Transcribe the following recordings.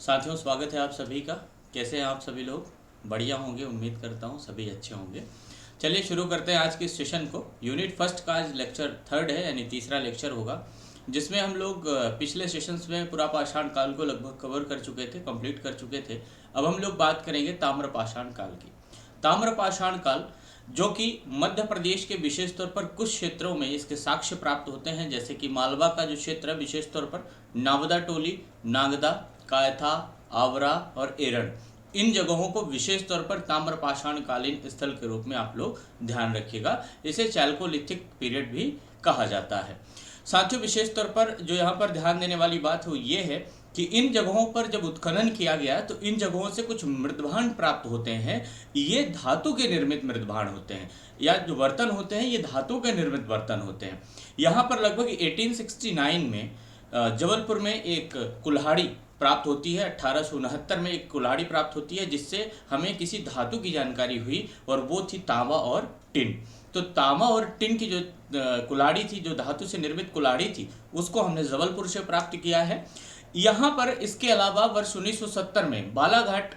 साथियों, स्वागत है आप सभी का। कैसे हैं आप सभी लोग? बढ़िया होंगे, उम्मीद करता हूँ सभी अच्छे होंगे। चलिए शुरू करते हैं आज के सेशन को। यूनिट फर्स्ट का आज लेक्चर थर्ड है, यानी तीसरा लेक्चर होगा, जिसमें हम लोग पिछले सेशंस में पूरा पाषाण काल को लगभग कवर कर चुके थे, कंप्लीट कर चुके थे। अब हम लोग बात करेंगे ताम्र पाषाण काल की। ताम्र पाषाण काल जो कि मध्य प्रदेश के विशेष तौर पर कुछ क्षेत्रों में इसके साक्ष्य प्राप्त होते हैं, जैसे कि मालवा का जो क्षेत्र है विशेष तौर पर नावदा टोली, नागदा, कायथा, आवरा और एरण, इन जगहों को विशेष तौर पर ताम्र पाषाण कालीन स्थल के रूप में आप लोग ध्यान रखिएगा। इसे चैल्कोलिथिक पीरियड भी कहा जाता है। साथियों, विशेष तौर पर जो यहाँ पर ध्यान देने वाली बात है वो ये है कि इन जगहों पर जब उत्खनन किया गया तो इन जगहों से कुछ मृदभांड प्राप्त होते हैं। ये धातु के निर्मित मृदभांड होते हैं, या जो बर्तन होते हैं ये धातु के निर्मित बर्तन होते हैं। यहाँ पर लगभग 1869 में जबलपुर में एक कुल्हाड़ी प्राप्त होती है। 1869 में एक कुल्हाड़ी प्राप्त होती है, जिससे हमें किसी धातु की जानकारी हुई, और वो थी तांबा और टिन। तो तांबा और टिन की जो कुल्हाड़ी थी, जो धातु से निर्मित कुल्हाड़ी थी, उसको हमने जबलपुर से प्राप्त किया है। यहाँ पर इसके अलावा वर्ष 1970 में बालाघाट,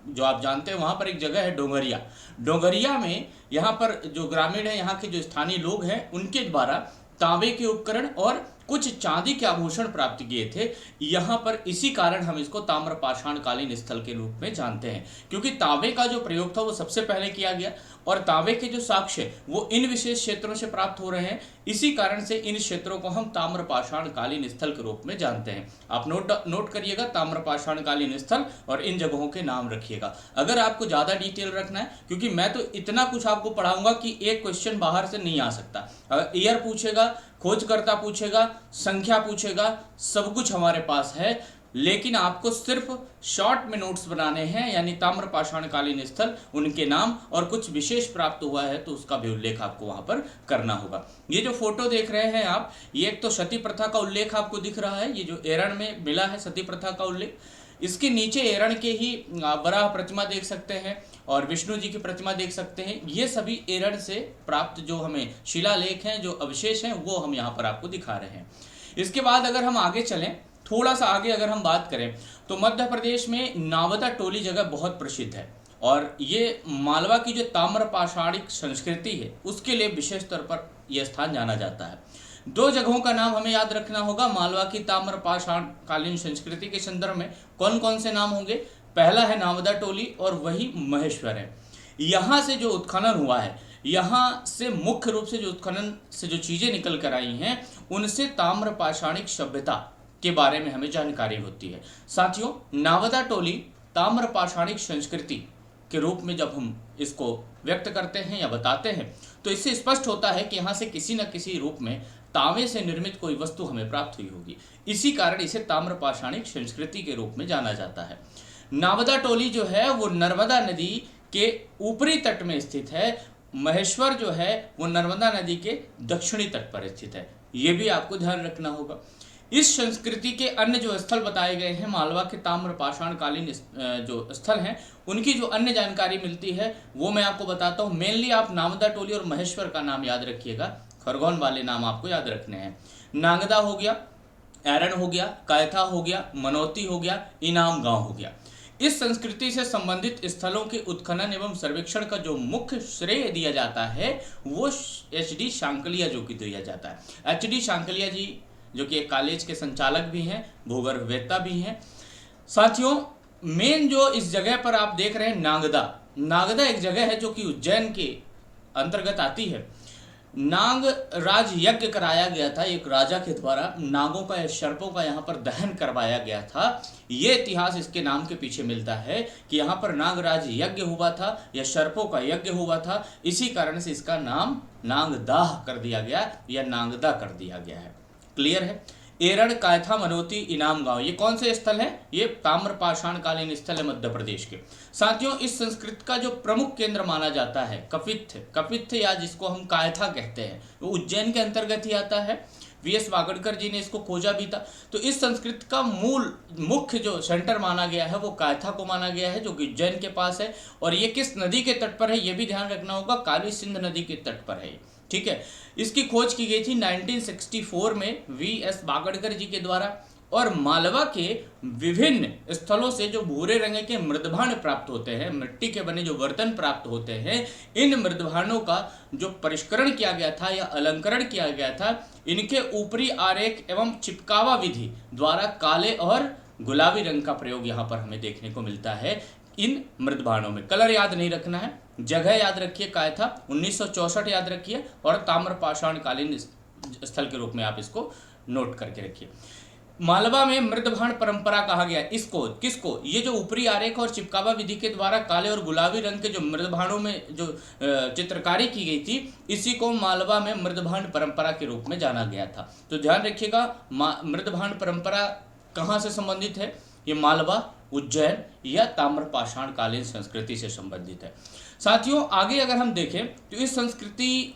जो आप जानते हैं, वहाँ पर एक जगह है डोंगरिया। डोंगरिया में यहाँ पर जो ग्रामीण है, यहाँ के जो स्थानीय लोग हैं, उनके द्वारा तांबे के उपकरण और कुछ चांदी के आभूषण प्राप्त किए थे यहाँ पर। इसी कारण हम इसको ताम्र पाषाण कालीन स्थल के रूप में जानते हैं, क्योंकि तांबे का जो प्रयोग था वो सबसे पहले किया गया, और तांबे के जो साक्ष्य वो इन विशेष क्षेत्रों से प्राप्त हो रहे हैं। इसी कारण से इन क्षेत्रों को हम ताम्र पाषाण कालीन स्थल के रूप में जानते हैं। आप नोट करिएगा, ताम्र पाषाण कालीन स्थल, और इन जगहों के नाम रखिएगा। अगर आपको ज़्यादा डिटेल रखना है, क्योंकि मैं तो इतना कुछ आपको पढ़ाऊंगा कि एक क्वेश्चन बाहर से नहीं आ सकता। अगर ईयर पूछेगा, खोजकर्ता पूछेगा, संख्या पूछेगा, सब कुछ हमारे पास है, लेकिन आपको सिर्फ शॉर्ट में नोट्स बनाने हैं, यानी ताम्र पाषाण कालीन स्थल, उनके नाम और कुछ विशेष प्राप्त हुआ है तो उसका भी उल्लेख आपको वहां पर करना होगा। ये जो फोटो देख रहे हैं आप, ये एक तो सती प्रथा का उल्लेख आपको दिख रहा है, ये जो एरण में मिला है सती प्रथा का उल्लेख। इसके नीचे एरण के ही वराह प्रतिमा देख सकते हैं और विष्णु जी की प्रतिमा देख सकते हैं। ये सभी एरण से प्राप्त जो हमें शिलालेख हैं, जो अवशेष हैं, वो हम यहाँ पर आपको दिखा रहे हैं। इसके बाद अगर हम आगे चलें, थोड़ा सा आगे अगर हम बात करें, तो मध्य प्रदेश में नावदा टोली जगह बहुत प्रसिद्ध है, और ये मालवा की जो ताम्र पाषाणिक संस्कृति है उसके लिए विशेष तौर पर यह स्थान जाना जाता है। दो जगहों का नाम हमें याद रखना होगा मालवा की ताम्र पाषाण कालीन संस्कृति के संदर्भ में। कौन कौन से नाम होंगे? पहला है नावदा टोली और वही महेश्वर है। यहाँ से जो उत्खनन हुआ है, यहाँ से मुख्य रूप से जो उत्खनन से जो चीज़ें निकल कर आई हैं, उनसे ताम्र पाषाणिक सभ्यता के बारे में हमें जानकारी होती है। साथियों, नावदा टोली ताम्र पाषाणिक संस्कृति के रूप में जब हम इसको व्यक्त करते हैं या बताते हैं, तो इससे स्पष्ट होता है कि यहाँ से किसी न किसी रूप में तांबे से निर्मित कोई वस्तु हमें प्राप्त हुई होगी। इसी कारण इसे ताम्र पाषाणिक संस्कृति के रूप में जाना जाता है। नावदा टोली जो है वो नर्मदा नदी के ऊपरी तट में स्थित है। महेश्वर जो है वो नर्मदा नदी के दक्षिणी तट पर स्थित है। ये भी आपको ध्यान रखना होगा। इस संस्कृति के अन्य जो स्थल बताए गए हैं, मालवा के ताम्र पाषाण कालीन जो स्थल हैं, उनकी जो अन्य जानकारी मिलती है वो मैं आपको बताता हूँ। मेनली आप नावदा टोली और महेश्वर का नाम याद रखिएगा, खरगोन वाले नाम आपको याद रखने हैं। नागदा हो गया, एरण हो गया, कायथा हो गया, मनोती हो गया, इनाम गांव हो गया। इस संस्कृति से संबंधित स्थलों के उत्खनन एवं सर्वेक्षण का जो मुख्य श्रेय दिया जाता है वो एच.डी. शांकलिया जो कि दिया जाता है। एच.डी. शांकलिया जी जो कि एक कॉलेज के संचालक भी हैं, भूगर्भवेत्ता भी हैं। साथियों, मेन जो इस जगह पर आप देख रहे हैं, नागदा एक जगह है जो कि उज्जैन के अंतर्गत आती है। नाग राज यज्ञ कराया गया था, एक राजा के द्वारा नागों का या सर्पों का यहाँ पर दहन करवाया गया था। ये इतिहास इसके नाम के पीछे मिलता है कि यहाँ पर नागराज यज्ञ हुआ था या सर्पों का यज्ञ हुआ था। इसी कारण से इसका नाम नागदाह कर दिया गया या नागदा कर दिया गया है। क्लियर है? एरण, कायथा, मनोती, इनाम गांव, ये कौन से स्थल हैं? ये ताम्र पाषाण कालीन स्थल है मध्य प्रदेश के। साथियों, इस संस्कृति का जो प्रमुख केंद्र माना जाता है कपित्थ या जिसको हम कायथा कहते हैं, वो उज्जैन के अंतर्गत ही आता है। वी.एस. वागड़कर जी ने इसको खोजा भी था। तो इस संस्कृति का मुख्य जो सेंटर माना गया है वो कायथा को माना गया है, जो कि उज्जैन के पास है। और ये किस नदी के तट पर है ये भी ध्यान रखना होगा, काली सिंध नदी के तट पर है। ठीक है, इसकी खोज की गई थी 1964 में वी.एस. वागड़कर जी के द्वारा। और मालवा के विभिन्न स्थलों से जो भूरे रंग के मृदभांड प्राप्त होते हैं, मिट्टी के बने जो बर्तन प्राप्त होते हैं, इन मृदभांडों का जो परिष्करण किया गया था या अलंकरण किया गया था, इनके ऊपरी आरेख एवं चिपकावा विधि द्वारा काले और गुलाबी रंग का प्रयोग यहाँ पर हमें देखने को मिलता है। इन मृदभांडों में कलर याद नहीं रखना है, जगह याद रखिए, काय था 1964 याद रखिए, और ताम्र पाषाण कालीन स्थल के रूप में आप इसको नोट करके रखिए। मालवा में मृदभांड परंपरा कहा गया इसको, किसको? ये जो ऊपरी आरेख और चिपकावा विधि के द्वारा काले और गुलाबी रंग के जो मृदभांडों में जो चित्रकारी की गई थी, इसी को मालवा में मृदभांड परंपरा के रूप में जाना गया था। तो ध्यान रखिएगा, मृदभांड परंपरा कहाँ से संबंधित है? ये मालवा, उज्जैन या ताम्रपाषाण कालीन संस्कृति से संबंधित है। साथियों, आगे अगर हम देखें तो इस संस्कृति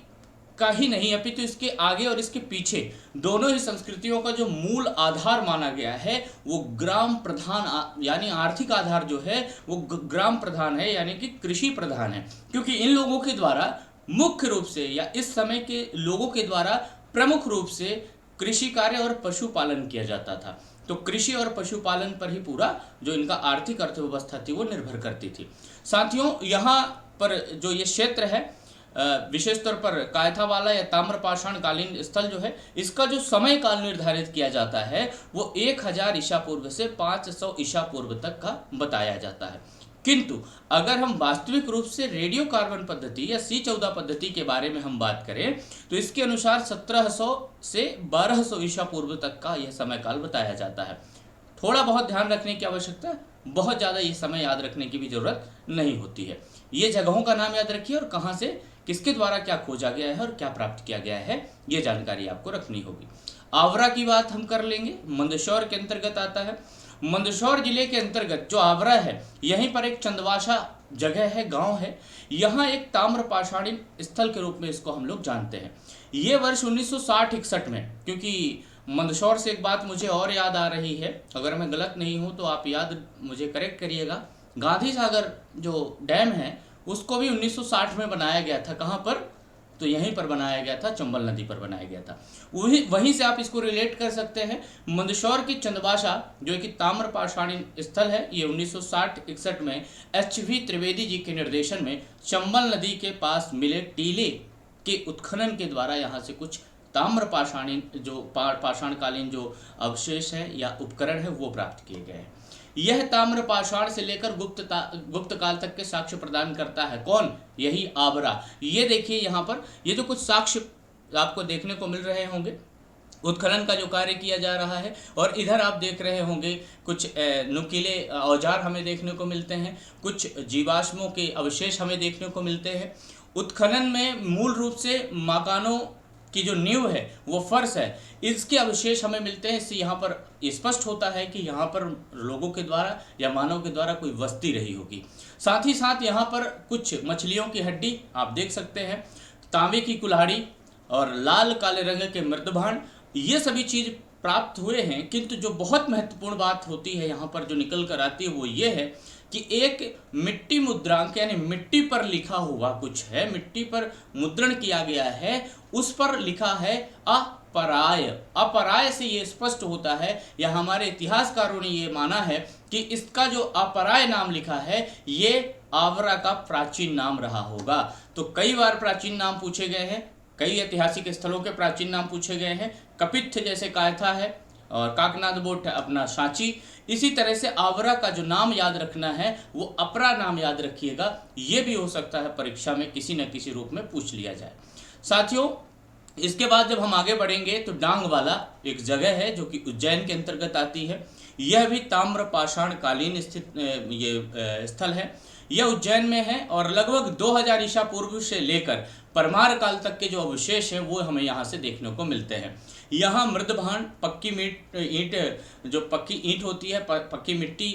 का ही नहीं अपितु तो इसके आगे और इसके पीछे दोनों ही संस्कृतियों का जो मूल आधार माना गया है वो ग्राम प्रधान यानी आर्थिक आधार जो है वो ग्राम प्रधान है, यानी कि कृषि प्रधान है। क्योंकि इन लोगों के द्वारा मुख्य रूप से या इस समय के लोगों के द्वारा प्रमुख रूप से कृषि कार्य और पशुपालन किया जाता था। तो कृषि और पशुपालन पर ही पूरा जो इनका आर्थिक अर्थव्यवस्था थी वो निर्भर करती थी। साथियों, यहाँ पर जो ये क्षेत्र है विशेष तौर पर कायथा वाला या ताम्रपाषाण कालीन स्थल जो है, इसका जो समय काल निर्धारित किया जाता है वो 1000 ईसा पूर्व से 500 ईसा पूर्व तक का बताया जाता है। किंतु अगर हम वास्तविक रूप से रेडियो कार्बन पद्धति या C14 पद्धति के बारे में हम बात करें तो इसके अनुसार 1700 से 1200 ईसा पूर्व तक का यह समय काल बताया जाता है। थोड़ा बहुत ध्यान रखने की आवश्यकता है, बहुत ज़्यादा ये समय याद रखने की भी जरूरत नहीं होती है। ये जगहों का नाम याद रखिए और कहाँ से किसके द्वारा क्या खोजा गया है और क्या प्राप्त किया गया है, ये जानकारी आपको रखनी होगी। आवरा की बात हम कर लेंगे, मंदसौर के अंतर्गत आता है। मंदसौर जिले के अंतर्गत जो आवरा है, यहीं पर एक चंदवासा जगह है, गांव है। यहाँ एक ताम्रपाषाणी स्थल के रूप में इसको हम लोग जानते हैं। ये वर्ष 1960-61 में, क्योंकि मंदसौर से एक बात मुझे और याद आ रही है, अगर मैं गलत नहीं हूँ तो आप याद मुझे करेक्ट करिएगा, गांधी सागर जो डैम है उसको भी 1960 में बनाया गया था। कहाँ पर? तो यहीं पर बनाया गया था, चंबल नदी पर बनाया गया था। वहीं से आप इसको रिलेट कर सकते हैं। मंदसौर की चंदवासा जो कि ताम्रपाषाणी स्थल है, ये 1960-61 में HV त्रिवेदी जी के निर्देशन में चंबल नदी के पास मिले टीले के उत्खनन के द्वारा यहाँ से कुछ ताम्रपाषाणी जो पाषाणकालीन जो अवशेष है या उपकरण है वो प्राप्त किए गए हैं। यह ताम्रपाषाण से लेकर गुप्त काल तक के साक्ष्य प्रदान करता है। कौन? यही आवरा। ये देखिए यहाँ पर ये जो कुछ साक्ष्य आपको देखने को मिल रहे होंगे, उत्खनन का जो कार्य किया जा रहा है, और इधर आप देख रहे होंगे कुछ नुकीले औजार हमें देखने को मिलते हैं, कुछ जीवाश्मों के अवशेष हमें देखने को मिलते हैं। उत्खनन में मूल रूप से मकानों की जो नींव है वो फर्श है, इसके अवशेष हमें मिलते हैं। इससे यहाँ पर स्पष्ट होता है कि यहाँ पर लोगों के द्वारा या मानव के द्वारा कोई बस्ती रही होगी। साथ ही साथ यहाँ पर कुछ मछलियों की हड्डी आप देख सकते हैं, तांबे की कुल्हाड़ी और लाल काले रंग के मृदभांड, ये सभी चीज़ प्राप्त हुए हैं। किंतु जो बहुत महत्वपूर्ण बात होती है यहाँ पर जो निकल कर आती है वो ये है कि एक मिट्टी मुद्रांक यानी मिट्टी पर लिखा हुआ कुछ है, मिट्टी पर मुद्रण किया गया है, उस पर लिखा है अपराय। अपराय से ये स्पष्ट होता है या हमारे इतिहासकारों ने ये माना है कि इसका जो अपराय नाम लिखा है ये आवरा का प्राचीन नाम रहा होगा। तो कई बार प्राचीन नाम पूछे गए हैं, कई ऐतिहासिक स्थलों के प्राचीन नाम पूछे गए हैं। कपित्थ जैसे कायथा है और काकनाथ बोट है अपना सांची। इसी तरह से आवरा का जो नाम याद रखना है वो अपरा नाम याद रखिएगा। ये भी हो सकता है परीक्षा में किसी न किसी रूप में पूछ लिया जाए। साथियों, इसके बाद जब हम आगे बढ़ेंगे तो डांग वाला एक जगह है जो कि उज्जैन के अंतर्गत आती है। यह भी ताम्रपाषाण कालीन स्थित ये स्थल है। यह उज्जैन में है और लगभग 2000 ईसा पूर्व से लेकर परमार काल तक के जो अवशेष हैं वो हमें यहाँ से देखने को मिलते हैं। यहाँ मृदभांड, पक्की ईंट जो पक्की ईंट होती है पक्की मिट्टी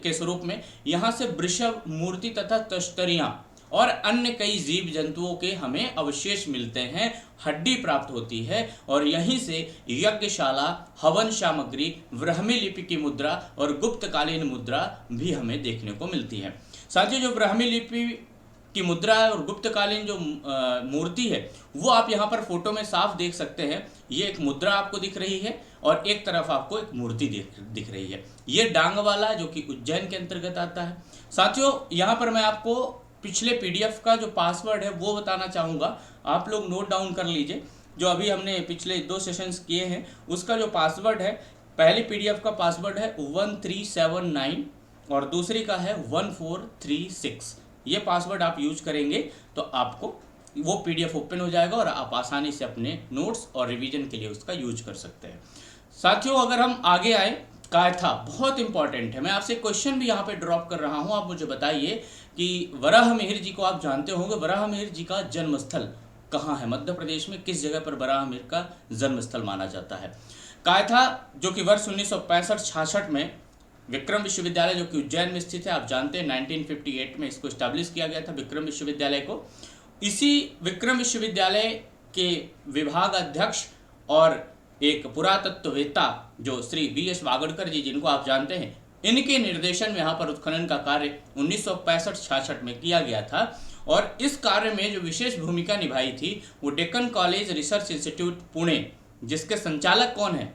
के स्वरूप में, यहाँ से वृषभ मूर्ति तथा तश्तरियाँ और अन्य कई जीव जंतुओं के हमें अवशेष मिलते हैं, हड्डी प्राप्त होती है। और यहीं से यज्ञशाला, हवन सामग्री, ब्राह्मी लिपि की मुद्रा और गुप्तकालीन मुद्रा भी हमें देखने को मिलती है। साथियों, जो ब्राह्मी लिपि की मुद्रा है और गुप्तकालीन जो मूर्ति है वो आप यहाँ पर फोटो में साफ देख सकते हैं। ये एक मुद्रा आपको दिख रही है और एक तरफ आपको एक मूर्ति दिख रही है। ये डांगवाला जो कि उज्जैन के अंतर्गत आता है। साथियों यहाँ पर मैं आपको पिछले पीडीएफ का जो पासवर्ड है वो बताना चाहूँगा, आप लोग नोट डाउन कर लीजिए। जो अभी हमने पिछले 2 सेशंस किए हैं उसका जो पासवर्ड है, पहली पीडीएफ का पासवर्ड है 1379 और दूसरी का है 1436। ये पासवर्ड आप यूज करेंगे तो आपको वो पीडीएफ ओपन हो जाएगा और आप आसानी से अपने नोट्स और रिवीजन के लिए उसका यूज कर सकते हैं। साथियों अगर हम आगे आए, कायथा बहुत इंपॉर्टेंट है। मैं आपसे क्वेश्चन भी यहाँ पे ड्रॉप कर रहा हूँ, आप मुझे बताइए कि वराहमिहिर जी को आप जानते होंगे। वराहमिहिर जी का जन्मस्थल कहाँ है? मध्य प्रदेश में किस जगह पर वराहमिहिर का जन्मस्थल माना जाता है? कायथा जो कि वर्ष 1965-66 में विक्रम विश्वविद्यालय जो कि उज्जैन में स्थित है, आप जानते हैं 1958 में इसको स्टैब्लिश किया गया था विक्रम विश्वविद्यालय को। इसी विक्रम विश्वविद्यालय के विभाग अध्यक्ष और एक पुरातत्ववेत्ता जो श्री वी.एस. वागड़कर जी, जिनको आप जानते हैं, इनके निर्देशन में यहाँ पर उत्खनन का कार्य 1965-66 में किया गया था। और इस कार्य में जो विशेष भूमिका निभाई थी वो Deccan college research institute Pune, जिसके संचालक कौन है?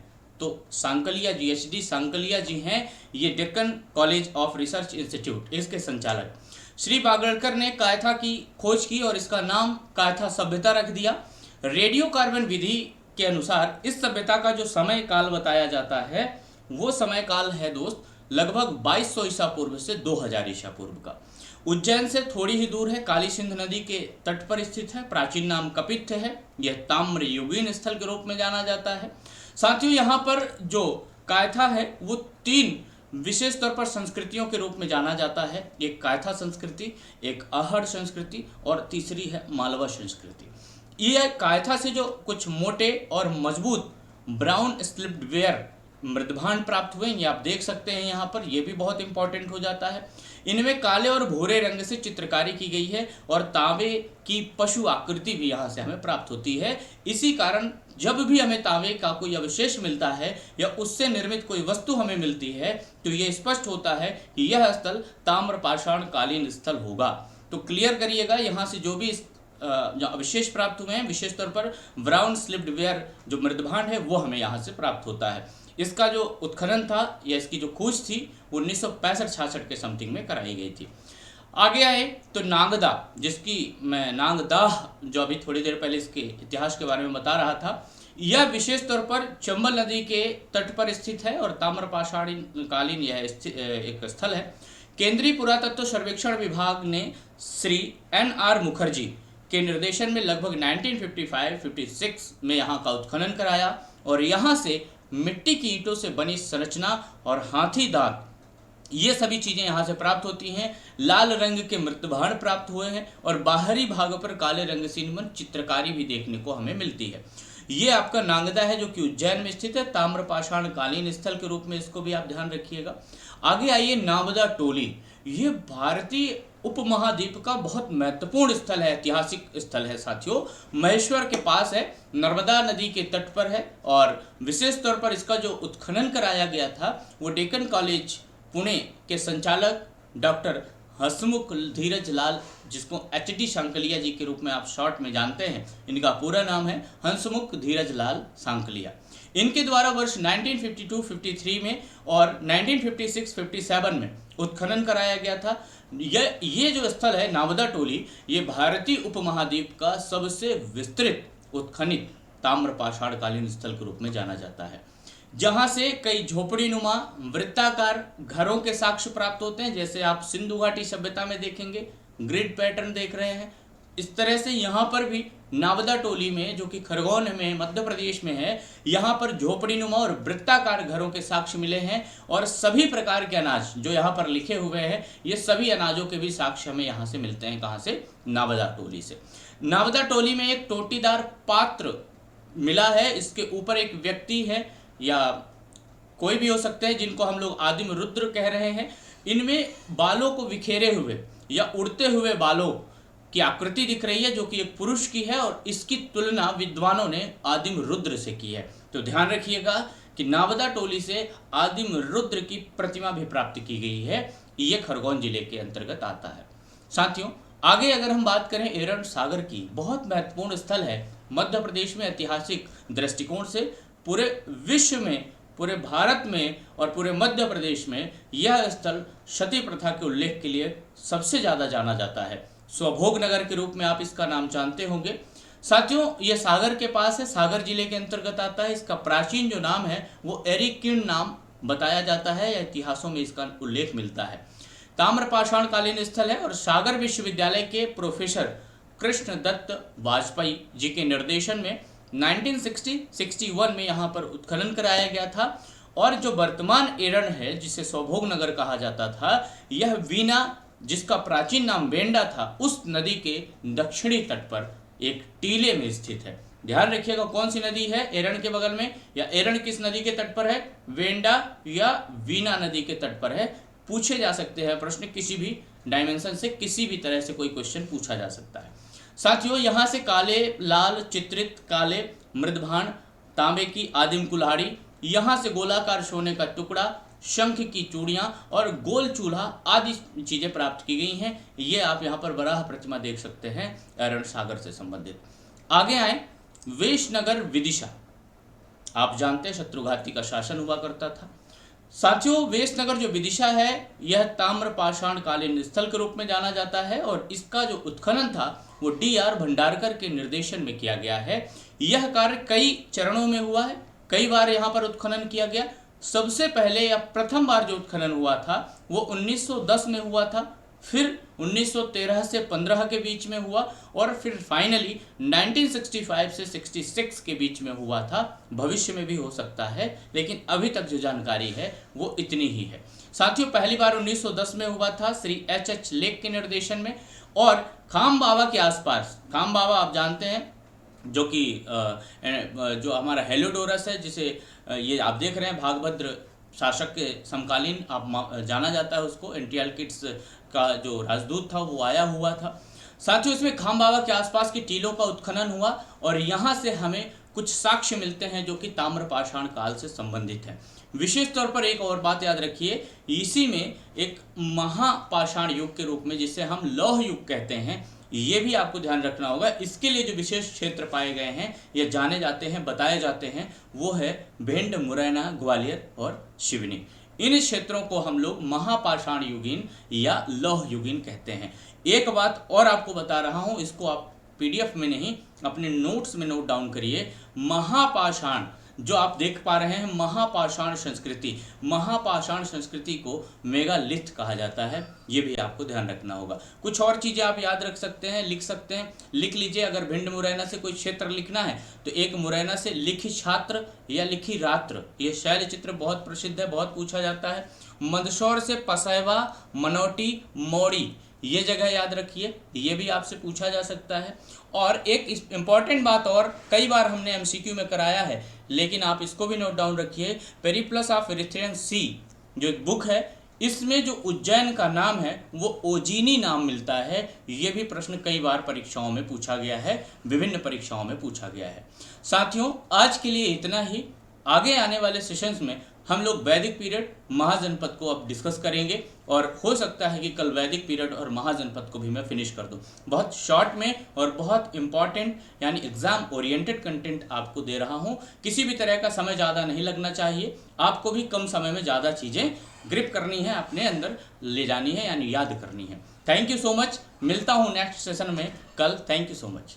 तो सांकलिया GHD सांकलिया जी हैं। ये Deccan college of research institute, इसके संचालक। श्री वागड़कर ने कायथा की खोज की और इसका नाम कायथा सभ्यता रख दिया। रेडियो कार्बन विधि के अनुसार इस सभ्यता का जो समय काल बताया जाता है वो समय काल है दोस्त लगभग 2200 ईसा पूर्व से 2000 ईसा पूर्व का। उज्जैन से थोड़ी ही दूर है, काली सिंध नदी के तट पर स्थित है। प्राचीन नाम कपित्थ है। यह ताम्र युगीन स्थल के रूप में जाना जाता है। साथियों यहाँ पर जो कायथा है वो 3 विशेष तौर पर संस्कृतियों के रूप में जाना जाता है। एक कायथा संस्कृति, एक आहड़ संस्कृति और तीसरी है मालवा संस्कृति। ये कायथा से जो कुछ मोटे और मजबूत ब्राउन स्लिप्ड वेयर मृदभांड प्राप्त हुए, ये आप देख सकते हैं यहाँ पर, ये भी बहुत इंपॉर्टेंट हो जाता है। इनमें काले और भूरे रंग से चित्रकारी की गई है और तांबे की पशु आकृति भी यहाँ से हमें प्राप्त होती है। इसी कारण जब भी हमें तांबे का कोई अवशेष मिलता है या उससे निर्मित कोई वस्तु हमें मिलती है तो ये स्पष्ट होता है कि यह स्थल ताम्रपाषाण कालीन स्थल होगा। तो क्लियर करिएगा, यहाँ से जो भी जो अवशेष प्राप्त हुए हैं, विशेष तौर पर ब्राउन स्लिप्ड वेयर जो मृदभांड है वो हमें यहाँ से प्राप्त होता है। इसका जो उत्खनन था या इसकी जो खोज थी 1965-66 के समथिंग में कराई गई थी। आगे आए तो नांगदा, जिसकी मैं नांगदाह जो अभी थोड़ी देर पहले इसके इतिहास के बारे में बता रहा था, यह विशेष तौर पर चंबल नदी के तट पर स्थित है और ताम्रपाषाण कालीन यह एक स्थल है। केंद्रीय पुरातत्व सर्वेक्षण विभाग ने श्री N.R. मुखर्जी के निर्देशन में लगभग 1955-56 में यहाँ का उत्खनन कराया और यहाँ से मिट्टी की ईंटों से बनी संरचना और हाथी दांत, ये सभी चीज़ें यहाँ से प्राप्त होती हैं। लाल रंग के मृतभांड प्राप्त हुए हैं और बाहरी भागों पर काले रंग से इनमें चित्रकारी भी देखने को हमें मिलती है। ये आपका नांगदा है जो कि उज्जैन में स्थित है, ताम्रपाषाण कालीन स्थल के रूप में, इसको भी आप ध्यान रखिएगा। आगे आइए नावदा टोली। ये भारतीय उपमहाद्वीप का बहुत महत्वपूर्ण स्थल है, ऐतिहासिक स्थल है साथियों। महेश्वर के पास है, नर्मदा नदी के तट पर है और विशेष तौर पर इसका जो उत्खनन कराया गया था वो डेक्कन कॉलेज पुणे के संचालक डॉक्टर हंसमुख धीरज लाल, जिसको HD सांकलिया जी के रूप में आप शॉर्ट में जानते हैं, इनका पूरा नाम है हंसमुख धीरज लाल सांकलिया। इनके द्वारा वर्ष 1952-53 में और 1956-57 में उत्खनन कराया गया था। ये जो स्थल है नावदा टोली, ये भारतीय उपमहाद्वीप का सबसे विस्तृत उत्खनित ताम्रपाषाण कालीन स्थल के रूप में जाना जाता है, जहां से कई झोपड़ी नुमा वृत्ताकार घरों के साक्ष्य प्राप्त होते हैं। जैसे आप सिंधु घाटी सभ्यता में देखेंगे, ग्रिड पैटर्न देख रहे हैं, इस तरह से यहाँ पर भी नावदा टोली में जो कि खरगोन में मध्य प्रदेश में है, यहाँ पर झोपड़ी नुमा और वृत्ताकार घरों के साक्ष्य मिले हैं और सभी प्रकार के अनाज जो यहाँ पर लिखे हुए हैं, ये सभी अनाजों के भी साक्ष्य हमें यहाँ से मिलते हैं। कहाँ से? नावदा टोली से। नावदा टोली में एक टोटीदार पात्र मिला है, इसके ऊपर एक व्यक्ति है या कोई भी हो सकते हैं, जिनको हम लोग आदिम रुद्र कह रहे हैं। इनमें बालों को बिखेरे हुए या उड़ते हुए बालों की आकृति दिख रही है जो कि एक पुरुष की है और इसकी तुलना विद्वानों ने आदिम रुद्र से की है। तो ध्यान रखिएगा कि नावदा टोली से आदिम रुद्र की प्रतिमा भी प्राप्त की गई है। ये खरगोन जिले के अंतर्गत आता है। साथियों आगे अगर हम बात करें एरन सागर की, बहुत महत्वपूर्ण स्थल है मध्य प्रदेश में ऐतिहासिक दृष्टिकोण से। पूरे विश्व में, पूरे भारत में और पूरे मध्य प्रदेश में यह स्थल सती प्रथा के उल्लेख के लिए सबसे ज़्यादा जाना जाता है। स्वभोग नगर के रूप में आप इसका नाम जानते होंगे। साथियों, यह सागर के पास है, सागर जिले के अंतर्गत आता है। इसका प्राचीन जो नाम है वो एरिकिन नाम बताया जाता है या इतिहासों में इसका उल्लेख मिलता है। ताम्रपाषाण कालीन स्थल है और सागर विश्वविद्यालय के प्रोफेसर कृष्ण दत्त वाजपेयी जी के निर्देशन में 1960-61 में यहाँ पर उत्खनन कराया गया था। और जो वर्तमान एरन है, जिसे स्वभोग नगर कहा जाता था, यह वीना, जिसका प्राचीन नाम वेंडा था, उस नदी के दक्षिणी तट पर एक टीले में स्थित है। ध्यान रखिएगा कौन सी नदी है एरन के बगल में, या एरन किस नदी के तट पर है, वेंडा या वीना नदी के तट पर है। पूछे जा सकते हैं प्रश्न, किसी भी डायमेंशन से किसी भी तरह से कोई क्वेश्चन पूछा जा सकता है। साथियों, यहाँ से काले, लाल चित्रित काले मृदभान, तांबे की आदिम कुल्हाड़ी, यहाँ से गोलाकार सोने का टुकड़ा, शंख की चूड़ियाँ और गोल चूल्हा आदि चीज़ें प्राप्त की गई हैं। ये आप यहाँ पर वराह प्रतिमा देख सकते हैं एरन सागर से संबंधित। आगे आए, वेशनगर विदिशा। आप जानते हैं शत्रुघाती का शासन हुआ करता था। साथियों, वेशनगर जो विदिशा है यह ताम्रपाषाण कालीन स्थल के रूप में जाना जाता है और इसका जो उत्खनन था वो D.R. भंडारकर के निर्देशन में किया गया है। यह कार्य कई चरणों में हुआ है, कई बार यहाँ पर उत्खनन किया गया। सबसे पहले या प्रथम बार जो उत्खनन हुआ था वो 1910 में हुआ था, फिर 1913 से 15 के बीच में हुआ और फिर फाइनली 1965 से 66 के बीच में हुआ था। भविष्य में भी हो सकता है, लेकिन अभी तक जो जानकारी है वो इतनी ही है। साथियों, पहली बार 1910 में हुआ था श्री H.H. लेक के निर्देशन में। और खाम बाबा के आसपास, खाम बाबा आप जानते हैं जो कि जो हमारा हेलियोडोरस है, जिसे ये आप देख रहे हैं भागभद्र शासक के समकालीन आप जाना जाता है उसको, एंटियल किट्स का जो राजदूत था वो आया हुआ था। साथियों, इसमें खाम बाबा के आसपास की टीलों का उत्खनन हुआ और यहाँ से हमें कुछ साक्ष्य मिलते हैं जो कि ताम्रपाषाण काल से संबंधित है। विशेष तौर पर एक और बात याद रखिए, इसी में एक महापाषाण युग के रूप में, जिसे हम लौह युग कहते हैं, ये भी आपको ध्यान रखना होगा। इसके लिए जो विशेष क्षेत्र पाए गए हैं या जाने जाते हैं, बताए जाते हैं, वो है भिंड, मुरैना, ग्वालियर और सिवनी। इन क्षेत्रों को हम लोग महापाषाण युगीन या लौह युगीन कहते हैं। एक बात और आपको बता रहा हूँ, इसको आप PDF में नहीं अपने नोट्स में नोट डाउन करिए। महापाषाण जो आप देख पा रहे हैं, महापाषाण संस्कृति, महापाषाण संस्कृति को मेगालिथ कहा जाता है। ये भी आपको ध्यान रखना होगा। कुछ और चीज़ें आप याद रख सकते हैं, लिख सकते हैं, लिख लीजिए। अगर भिंड मुरैना से कोई क्षेत्र लिखना है तो एक मुरैना से लिखी छात्र या लिखी रात्र, ये शैल चित्र बहुत प्रसिद्ध है, बहुत पूछा जाता है। मंदसौर से पसैवा, मनोटी, मौड़ी, ये जगह याद रखिए, ये भी आपसे पूछा जा सकता है। और एक इम्पॉर्टेंट बात और, कई बार हमने MCQ में कराया है, लेकिन आप इसको भी नोट डाउन रखिए। पेरिप्लस ऑफ इरिथ्रियन सी जो एक बुक है, इसमें जो उज्जैन का नाम है वो ओजीनी नाम मिलता है। ये भी प्रश्न कई बार परीक्षाओं में पूछा गया है, विभिन्न परीक्षाओं में पूछा गया है। साथियों, आज के लिए इतना ही। आगे आने वाले सेशंस में हम लोग वैदिक पीरियड, महाजनपद को अब डिस्कस करेंगे और हो सकता है कि कल वैदिक पीरियड और महाजनपद को भी मैं फिनिश कर दूं। बहुत शॉर्ट में और बहुत इंपॉर्टेंट यानी एग्जाम ओरिएंटेड कंटेंट आपको दे रहा हूं। किसी भी तरह का समय ज़्यादा नहीं लगना चाहिए, आपको भी कम समय में ज़्यादा चीज़ें ग्रिप करनी है, अपने अंदर ले जानी है यानी याद करनी है। Thank you so much. मिलता हूँ नेक्स्ट सेशन में कल। Thank you so much.